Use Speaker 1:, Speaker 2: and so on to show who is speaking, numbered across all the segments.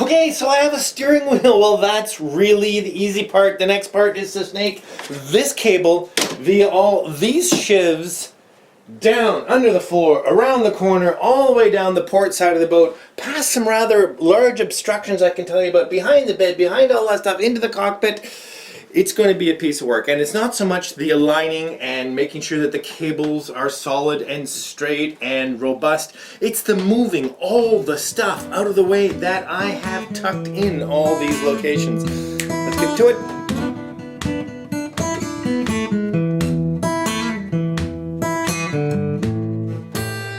Speaker 1: Okay, so I have a steering wheel. Well, that's really the easy part. The next part is to snake this cable via all these sheaves down under the floor, around the corner, all the way down the port side of the boat, past some rather large obstructions I can tell you about, behind the bed, behind all that stuff, into the cockpit. It's going to be a piece of work, and it's not so much the aligning and making sure that the cables are solid and straight and robust. It's the moving all the stuff out of the way that I have tucked in all these locations. Let's get to it.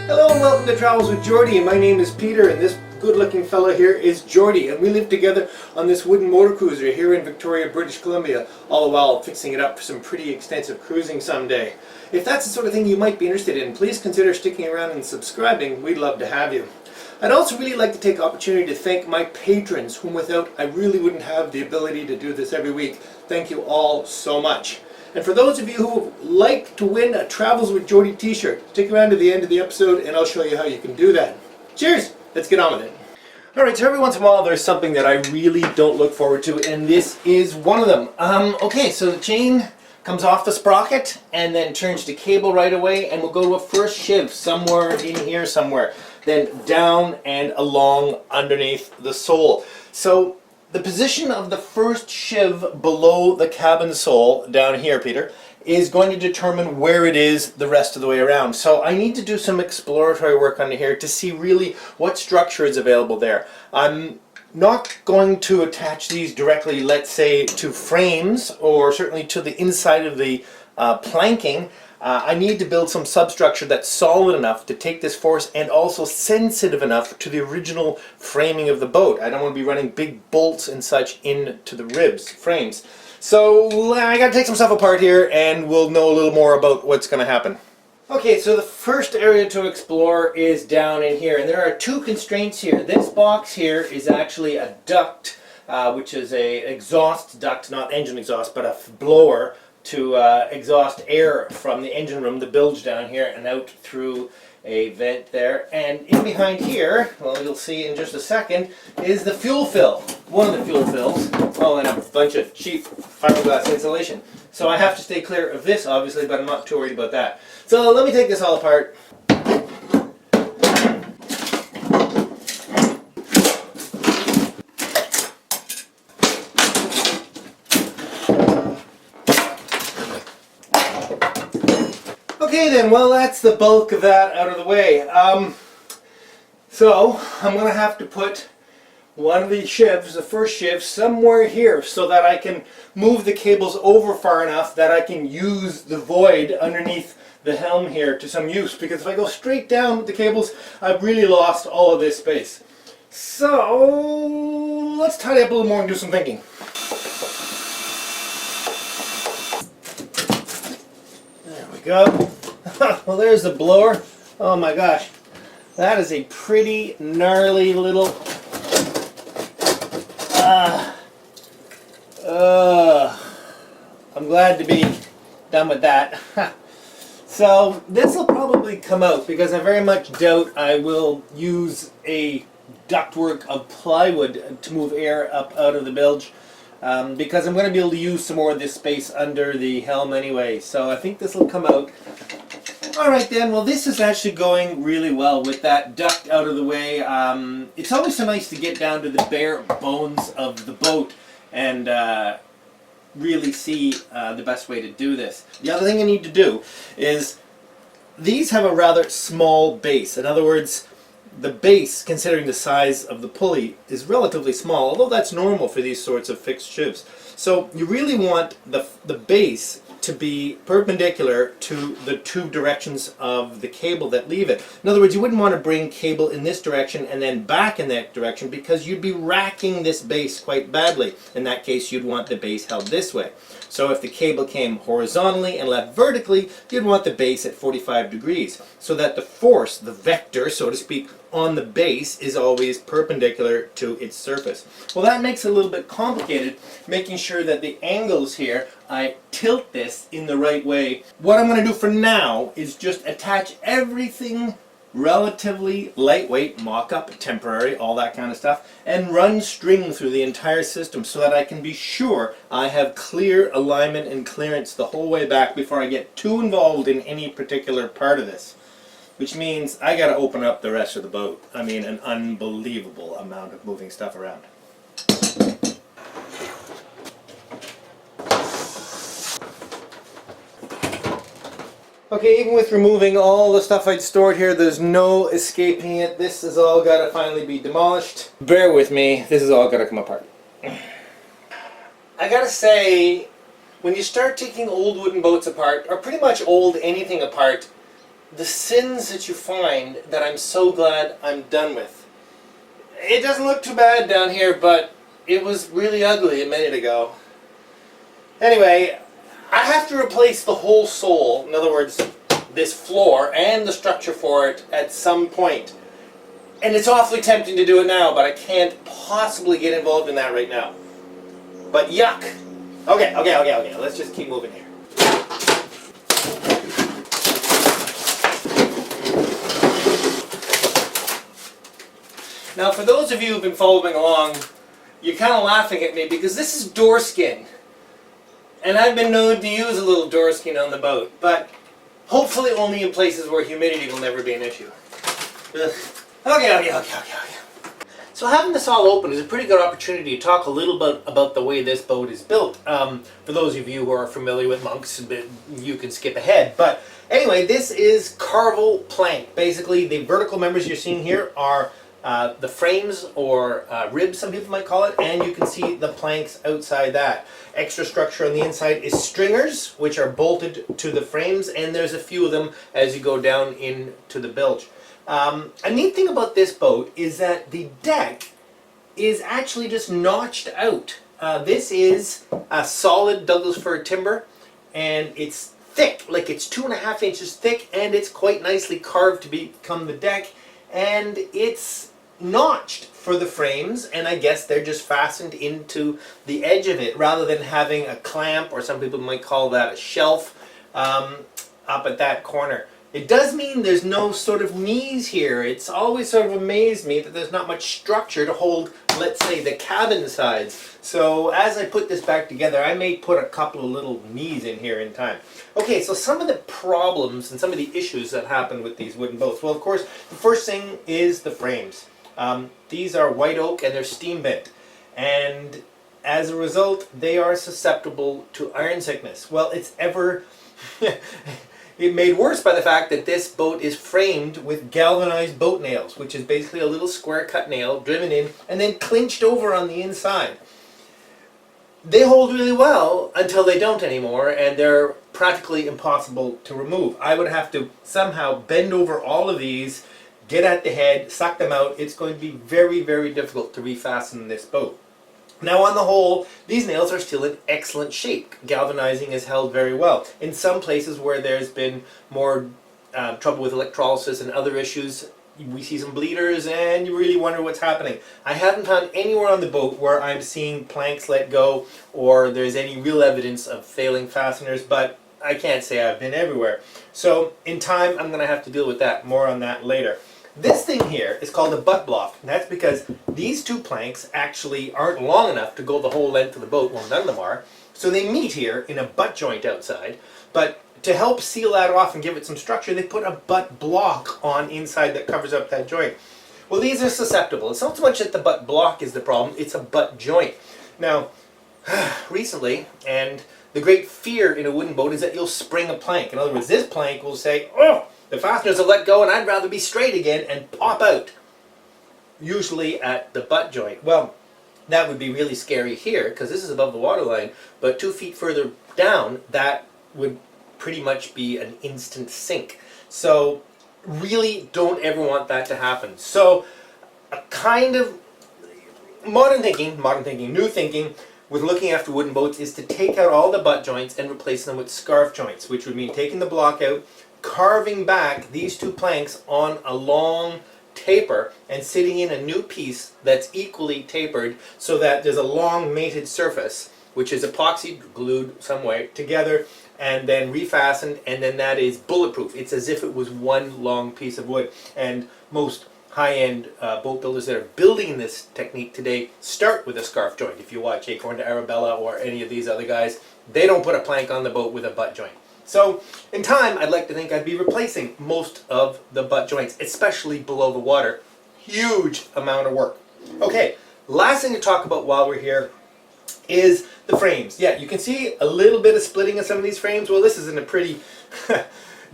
Speaker 1: Hello and welcome to Travels with Geordie, and my name is Peter, and this good-looking fellow here is Geordie, and we live together on this wooden motor cruiser here in Victoria, British Columbia, all the while fixing it up for some pretty extensive cruising someday. If that's the sort of thing you might be interested in, please consider sticking around and subscribing. We'd love to have you. I'd also really like to take the opportunity to thank my patrons, whom without I really wouldn't have the ability to do this every week. Thank you all so much. And for those of you who would like to win a Travels with Geordie t-shirt, stick around to the end of the episode and I'll show you how you can do that. Cheers! Let's get on with it. Alright, so every once in a while there's something that I really don't look forward to, and this is one of them. Okay, so the chain comes off the sprocket and then turns to cable right away, and we'll go to a first sheave somewhere in here somewhere, then down and along underneath the sole. So the position of the first sheave below the cabin sole, down here, Peter, is going to determine where it is the rest of the way around. So I need to do some exploratory work under here to see really what structure is available there. I'm not going to attach these directly, let's say, to frames or certainly to the inside of the planking. I need to build some substructure that's solid enough to take this force and also sensitive enough to the original framing of the boat. I don't want to be running big bolts and such into the ribs, frames. So I gotta take some stuff apart here and we'll know a little more about what's gonna happen. Okay, so the first area to explore is down in here, and there are two constraints here. This box here is actually a duct, which is a exhaust duct, not engine exhaust, but a blower to exhaust air from the engine room, the bilge down here, and out through a vent there. And in behind here, well, you'll see in just a second, is the fuel fill. One of the fuel fills. Oh, and a bunch of cheap fiberglass insulation. So I have to stay clear of this, obviously, but I'm not too worried about that. So let me take this all apart. Okay then, well, that's the bulk of that out of the way. So I'm going to have to put one of these sheaves, the first sheave, somewhere here so that I can move the cables over far enough that I can use the void underneath the helm here to some use, because if I go straight down with the cables, I've really lost all of this space. So let's tidy up a little more and do some thinking. There we go. Well, there's the blower. Oh my gosh, that is a pretty gnarly little I'm glad to be done with that. So this will probably come out because I very much doubt I will use a ductwork of plywood to move air up out of the bilge, because I'm going to be able to use some more of this space under the helm anyway. So I think this will come out. Alright then, well, this is actually going really well with that duct out of the way. It's always so nice to get down to the bare bones of the boat and really see the best way to do this. The other thing I need to do is, these have a rather small base. In other words, the base, considering the size of the pulley, is relatively small, although that's normal for these sorts of fixed sheaves. So you really want the base to be perpendicular to the two directions of the cable that leave it. In other words, you wouldn't want to bring cable in this direction and then back in that direction, because you'd be racking this base quite badly. In that case, you'd want the base held this way. So if the cable came horizontally and left vertically, you'd want the base at 45 degrees, so that the force, the vector, so to speak, on the base is always perpendicular to its surface. Well, that makes it a little bit complicated, making sure that the angles here, I tilt this in the right way. What I'm going to do for now is just attach everything relatively lightweight, mock-up, temporary, all that kind of stuff, and run string through the entire system so that I can be sure I have clear alignment and clearance the whole way back before I get too involved in any particular part of this. Which means I gotta open up the rest of the boat. I mean, an unbelievable amount of moving stuff around. Okay, even with removing all the stuff I'd stored here, there's no escaping it. This has all got to finally be demolished. Bear with me, this is all got to come apart. I gotta say, when you start taking old wooden boats apart, or pretty much old anything apart, the sins that you find that I'm so glad I'm done with. It doesn't look too bad down here, but it was really ugly a minute ago. Anyway, I have to replace the whole sole, in other words, this floor and the structure for it at some point. And it's awfully tempting to do it now, but I can't possibly get involved in that right now. But yuck! Okay, let's just keep moving here. Now, for those of you who've been following along, you're kind of laughing at me because this is door skin. And I've been known to use a little door skin on the boat, but hopefully only in places where humidity will never be an issue. Okay. So having this all open is a pretty good opportunity to talk a little bit about the way this boat is built. For those of you who are familiar with monks, you can skip ahead. But anyway, this is carvel plank. Basically, the vertical members you're seeing here are the frames, or ribs some people might call it, and you can see the planks outside that. Extra structure on the inside is stringers, which are bolted to the frames, and there's a few of them as you go down into the bilge. A neat thing about this boat is that the deck is actually just notched out. This is a solid Douglas fir timber, and it's thick, like it's 2.5 inches thick, and it's quite nicely carved to become the deck, and it's notched for the frames, and I guess they're just fastened into the edge of it rather than having a clamp, or some people might call that a shelf, up at that corner. It does mean there's no sort of knees here. It's always sort of amazed me that there's not much structure to hold, let's say, the cabin sides. So as I put this back together, I may put a couple of little knees in here in time. Okay, so some of the problems and some of the issues that happen with these wooden boats. Well, of course, the first thing is the frames. These are white oak and they're steam bent. And as a result, they are susceptible to iron sickness. Well, it's ever... It made worse by the fact that this boat is framed with galvanized boat nails, which is basically a little square cut nail driven in and then clinched over on the inside. They hold really well until they don't anymore, and they're practically impossible to remove. I would have to somehow bend over all of these, get at the head, suck them out. It's going to be very, very difficult to refasten this boat. Now, on the whole, these nails are still in excellent shape. Galvanizing is held very well. In some places where there's been more trouble with electrolysis and other issues, we see some bleeders and you really wonder what's happening. I haven't found anywhere on the boat where I'm seeing planks let go or there's any real evidence of failing fasteners, but I can't say I've been everywhere. So in time, I'm going to have to deal with that. More on that later. This thing here is called a butt block, and that's because these two planks actually aren't long enough to go the whole length of the boat, well, none of them are, so they meet here in a butt joint outside, but to help seal that off and give it some structure, they put a butt block on inside that covers up that joint. Well, these are susceptible. It's not so much that the butt block is the problem, it's a butt joint. Now, recently, and the great fear in a wooden boat is that you'll spring a plank. In other words, this plank will say, oh, the fasteners have let go and I'd rather be straight again, and pop out, usually at the butt joint. Well, that would be really scary here because this is above the waterline, but 2 feet further down, that would pretty much be an instant sink. So really don't ever want that to happen. So a kind of modern thinking, new thinking with looking after wooden boats is to take out all the butt joints and replace them with scarf joints, which would mean taking the block out, carving back these two planks on a long taper and sitting in a new piece that's equally tapered so that there's a long mated surface, which is epoxy glued some way together, and then refastened, and then that is bulletproof. It's as if it was one long piece of wood. And most high-end boat builders that are building this technique today start with a scarf joint. If you watch Acorn to Arabella or any of these other guys, they don't put a plank on the boat with a butt joint. So in time, I'd like to think I'd be replacing most of the butt joints, especially below the water. Huge amount of work. Okay, last thing to talk about while we're here is the frames. Yeah, you can see a little bit of splitting in some of these frames. Well, this is in a pretty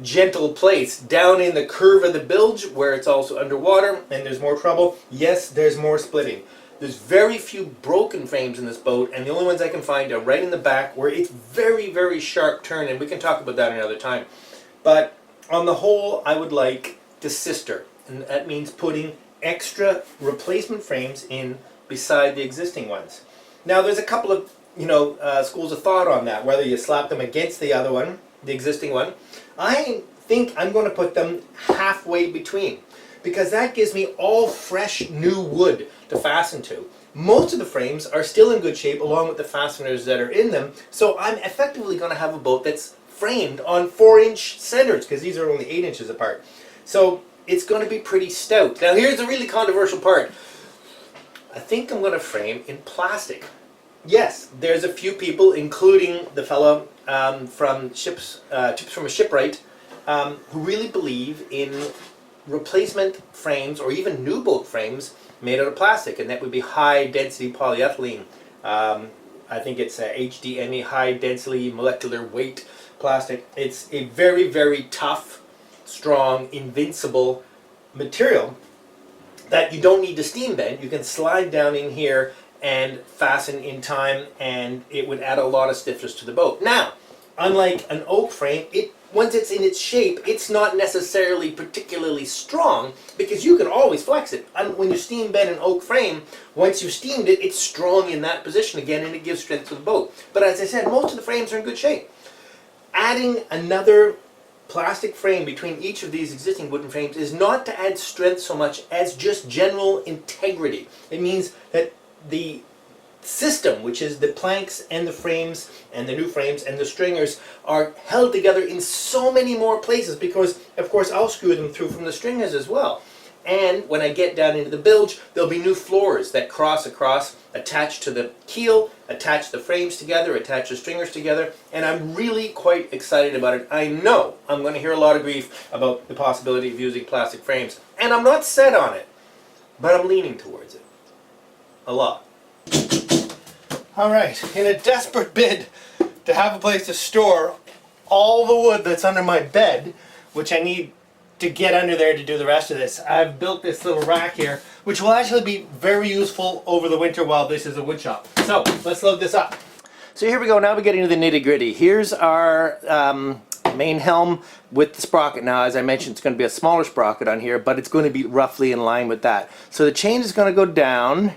Speaker 1: gentle place. Down in the curve of the bilge where it's also underwater and there's more trouble, yes, there's more splitting. There's very few broken frames in this boat, and the only ones I can find are right in the back where it's very, very sharp turn, and we can talk about that another time. But on the whole, I would like to sister, and that means putting extra replacement frames in beside the existing ones. Now there's a couple of schools of thought on that, whether you slap them against the other one, the existing one. I think I'm going to put them halfway between, because that gives me all fresh new wood to fasten to. Most of the frames are still in good shape along with the fasteners that are in them, so I'm effectively going to have a boat that's framed on 4-inch centers, because these are only 8 inches apart. So it's going to be pretty stout. Now here's the really controversial part. I think I'm going to frame in plastic. Yes, there's a few people, including the fellow from Tips from a Shipwright, who really believe in replacement frames or even new boat frames made out of plastic, and that would be high density polyethylene. I think it's HDME, high density molecular weight plastic. It's a very, very tough, strong, invincible material that you don't need to steam bend. You can slide down in here and fasten in time, and it would add a lot of stiffness to the boat. Now, unlike an oak frame, once it's in its shape, it's not necessarily particularly strong, because you can always flex it. And when you steam bend an oak frame, once you've steamed it, it's strong in that position again, and it gives strength to the boat. But as I said, most of the frames are in good shape. Adding another plastic frame between each of these existing wooden frames is not to add strength so much as just general integrity. It means that the system, which is the planks and the frames and the new frames and the stringers, are held together in so many more places, because of course I'll screw them through from the stringers as well. And when I get down into the bilge, there'll be new floors that cross across, attach to the keel, attach the frames together, attach the stringers together, and I'm really quite excited about it. I know I'm going to hear a lot of grief about the possibility of using plastic frames, and I'm not set on it, but I'm leaning towards it a lot. Alright, in a desperate bid to have a place to store all the wood that's under my bed, which I need to get under there to do the rest of this, I've built this little rack here, which will actually be very useful over the winter while this is a wood shop. So, let's load this up. So here we go, now we're getting to the nitty gritty. Here's our main helm with the sprocket. Now, as I mentioned, it's going to be a smaller sprocket on here, but it's going to be roughly in line with that. So the chain is going to go down,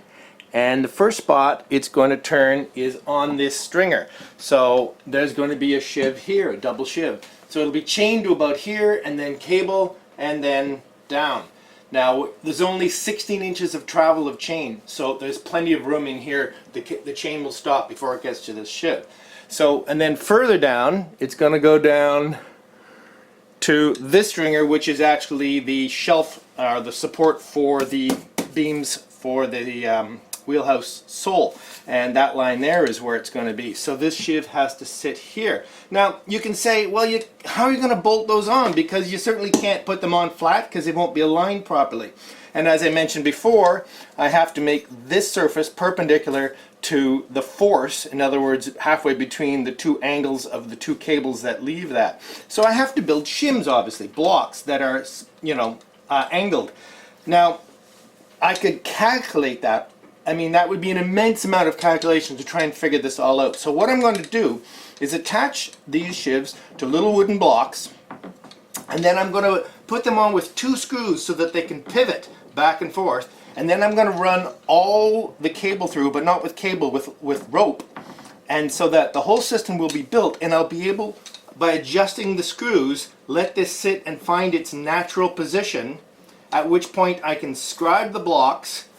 Speaker 1: and the first spot it's going to turn is on this stringer. So there's going to be a sheave here, a double sheave. So it'll be chained to about here, and then cable, and then down. Now, there's only 16 inches of travel of chain, so there's plenty of room in here. The chain will stop before it gets to this sheave. So, and then further down, it's going to go down to this stringer, which is actually the shelf, the support for the beams for the wheelhouse sole, and that line there is where it's going to be. So this sheave has to sit here. Now you can say, well, how are you going to bolt those on? Because you certainly can't put them on flat because they won't be aligned properly. And as I mentioned before, I have to make this surface perpendicular to the force, in other words, halfway between the two angles of the two cables that leave that. So I have to build shims, obviously, blocks that are, angled. Now, I could calculate that. I mean, that would be an immense amount of calculation to try and figure this all out. So what I'm going to do is attach these sheaves to little wooden blocks, and then I'm going to put them on with 2 screws so that they can pivot back and forth, and then I'm going to run all the cable through, but not with cable, with rope, and so that the whole system will be built, and I'll be able, by adjusting the screws, let this sit and find its natural position, at which point I can scribe the blocks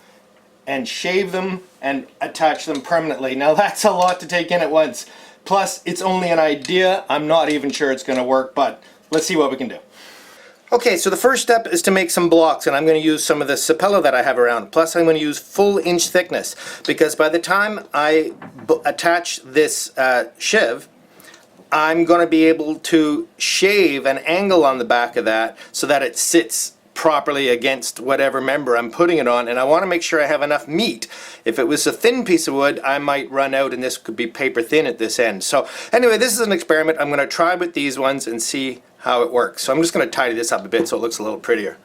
Speaker 1: and shave them and attach them permanently. Now that's a lot to take in at once, Plus, it's only an idea. I'm not even sure it's going to work, but let's see what we can do. Okay, so the first step is to make some blocks, and I'm going to use some of the sapella that I have around. Plus, I'm going to use full inch thickness, because by the time I attach this sheave, I'm going to be able to shave an angle on the back of that so that it sits properly against whatever member I'm putting it on, and I want to make sure I have enough meat. If it was a thin piece of wood, I might run out, and this could be paper thin at this end. So anyway, this is an experiment. I'm going to try with these ones and see how it works. So I'm just going to tidy this up a bit so it looks a little prettier.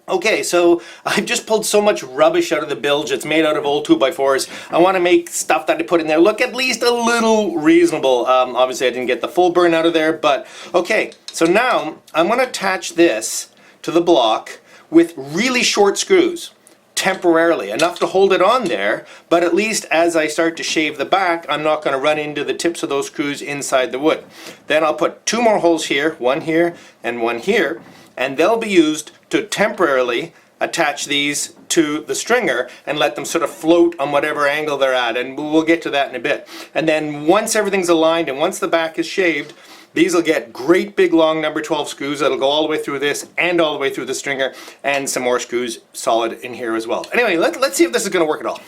Speaker 1: Okay, so I've just pulled so much rubbish out of the bilge. It's made out of old 2x4s. I want to make stuff that I put in there look at least a little reasonable. Obviously I didn't get the full burn out of there, but okay. So now I'm going to attach this to the block with really short screws, temporarily, enough to hold it on there, but at least as I start to shave the back, I'm not going to run into the tips of those screws inside the wood. Then I'll put two more holes here, one here and one here, and they'll be used to temporarily attach these to the stringer and let them sort of float on whatever angle they're at, and we'll get to that in a bit. And then once everything's aligned and once the back is shaved, these will get great big long number 12 screws that'll go all the way through this and all the way through the stringer, and some more screws solid in here as well. Anyway, let's see if this is going to work at all.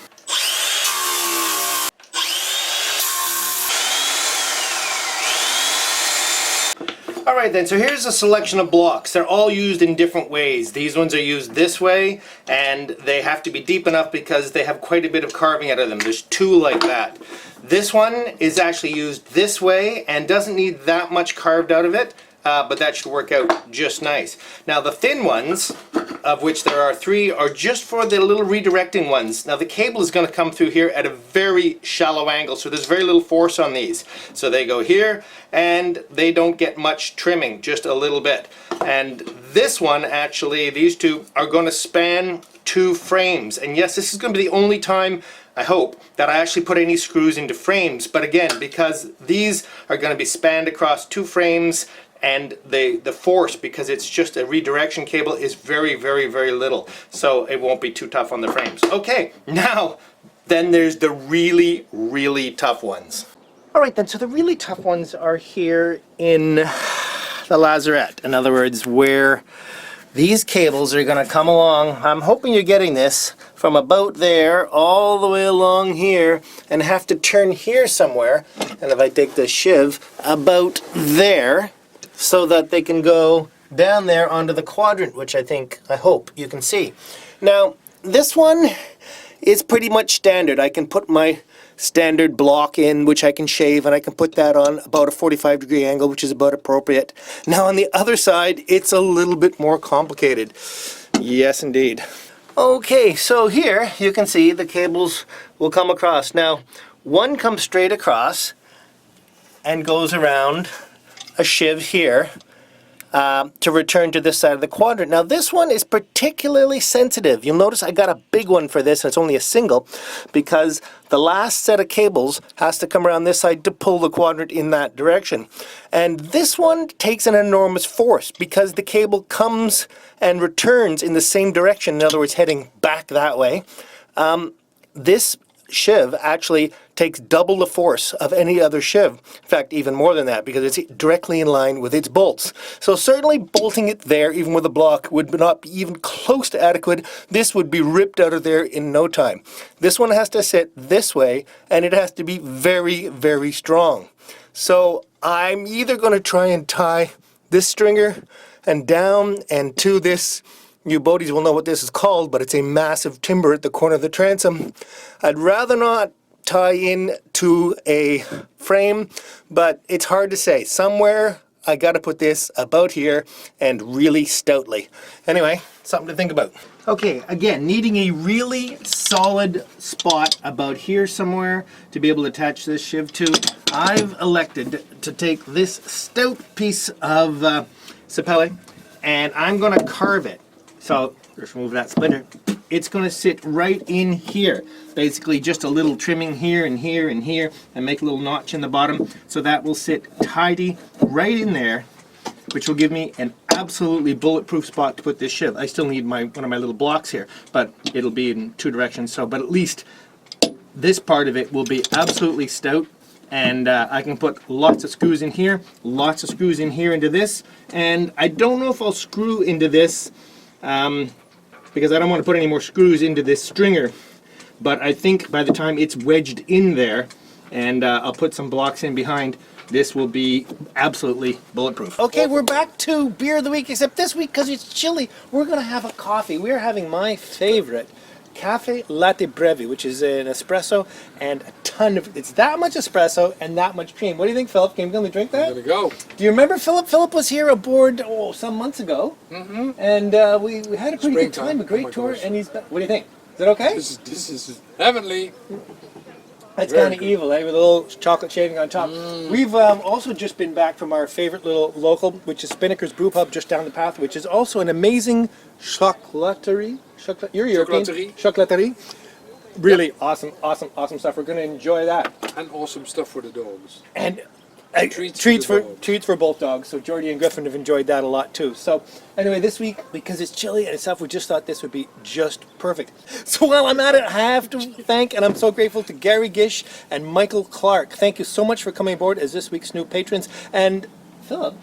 Speaker 1: Alright then, so here's a selection of blocks. They're all used in different ways. These ones are used this way, and they have to be deep enough because they have quite a bit of carving out of them. There's two like that. This one is actually used this way and doesn't need that much carved out of it, but that should work out just nice. Now the thin ones, of which there are three, are just for the little redirecting ones. Now the cable is going to come through here at a very shallow angle, so there's very little force on these. So they go here, and they don't get much trimming, just a little bit. And this one, actually, these two are going to span two frames. And yes, this is going to be the only time, I hope, that I actually put any screws into frames. But again, because these are going to be spanned across two frames, and the force, because it's just a redirection cable, is very, very, very little. So it won't be too tough on the frames. Okay, now, then there's the really, really tough ones. Alright then, so the really tough ones are here in the Lazarette. In other words, where these cables are going to come along. I'm hoping you're getting this from about there all the way along here, and have to turn here somewhere. And if I take the sheave about there, so that they can go down there onto the quadrant, which I hope you can see. Now, this one is pretty much standard. I can put my standard block in, which I can shave, and I can put that on about a 45-degree angle, which is about appropriate. Now, on the other side, it's a little bit more complicated. Yes, indeed. Okay, so here you can see the cables will come across. Now, one comes straight across and goes around a sheave here to return to this side of the quadrant. Now this one is particularly sensitive. You'll notice I got a big one for this, and it's only a single, because the last set of cables has to come around this side to pull the quadrant in that direction. And this one takes an enormous force because the cable comes and returns in the same direction, in other words heading back that way. This sheave actually takes double the force of any other sheave. In fact, even more than that, because it's directly in line with its bolts. So certainly bolting it there, even with a block, would not be even close to adequate. This would be ripped out of there in no time. This one has to sit this way, and it has to be very, very strong. So I'm either going to try and tie this stringer and down and to this. You boaties will know what this is called, but it's a massive timber at the corner of the transom. I'd rather not tie in to a frame, but it's hard to say. Somewhere I got to put this about here, and really stoutly. Anyway, something to think about. Okay, again, needing a really solid spot about here somewhere to be able to attach this sheave to, I've elected to take this stout piece of sapele, and I'm going to carve it. So, just remove that splitter. It's going to sit right in here. Basically just a little trimming here and here and here, and make a little notch in the bottom. So that will sit tidy right in there which will give me an absolutely bulletproof spot to put this shiv. I still need one of my little blocks here, but it'll be in 2 directions. So, but at least this part of it will be absolutely stout, and I can put lots of screws in here, lots of screws in here into this, and I don't know if I'll screw into this because I don't want to put any more screws into this stringer, but I think by the time it's wedged in there, and I'll put some blocks in behind, this will be absolutely bulletproof. Okay, we're back to Beer of the Week, except this week, because it's chilly, we're going to have a coffee. We're having my favorite Cafe Latte Breve, which is an espresso and a ton of, it's that much espresso and that much cream. What do you think, Philip? Can you come to drink that?
Speaker 2: I'm gonna go.
Speaker 1: Do you remember Philip? Philip was here aboard, some months ago, and we had a pretty good time, a great tour, and he's, what do you think? Is it okay?
Speaker 2: This is heavenly.
Speaker 1: That's kind of evil, eh? With a little chocolate shaving on top. We've also just been back from our favorite little local, which is Spinnaker's Brew Pub just down the path, which is also an amazing chocolaterie. You're European. Chocolaterie. Really awesome stuff. We're going to enjoy that.
Speaker 2: And awesome stuff for the dogs.
Speaker 1: And
Speaker 2: treats
Speaker 1: for both dogs. So Geordie and Griffin have enjoyed that a lot too. So anyway, this week, because it's chilly and stuff, we just thought this would be just perfect. So while I'm at it, I have to thank, and I'm so grateful to Gary Gish and Michael Clark. Thank you so much for coming aboard as this week's new patrons. And Philip,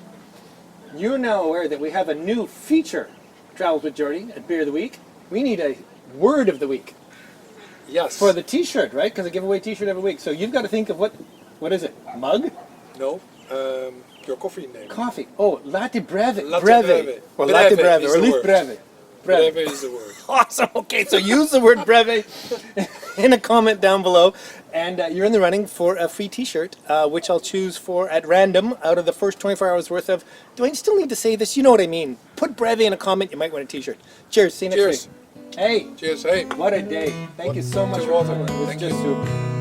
Speaker 1: you're now aware that we have a new feature, Travels with Geordie at Beer of the Week. We need a word of the week.
Speaker 2: Yes.
Speaker 1: For the t-shirt, right? Because I give away a t-shirt every week. So you've got to think of what is it? Mug?
Speaker 2: No. Your coffee name.
Speaker 1: Coffee. Oh, latte breve.
Speaker 2: Latte
Speaker 1: breve.
Speaker 2: breve.
Speaker 1: Or latte breve.
Speaker 2: is
Speaker 1: Or at
Speaker 2: the
Speaker 1: least
Speaker 2: word.
Speaker 1: breve.
Speaker 2: Breve is the word.
Speaker 1: Awesome. Okay, so use the word breve in a comment down below. And you're in the running for a free t-shirt, which I'll choose for at random out of the first 24 hours worth of... Do I still need to say this? You know what I mean. Put breve in a comment, you might win a t-shirt. Cheers. See you next week. Hey.
Speaker 2: Cheers. Hey.
Speaker 1: What a day. Thank you so much for
Speaker 2: welcome.
Speaker 1: coming. It was
Speaker 2: Thank
Speaker 1: just
Speaker 2: you.
Speaker 1: super.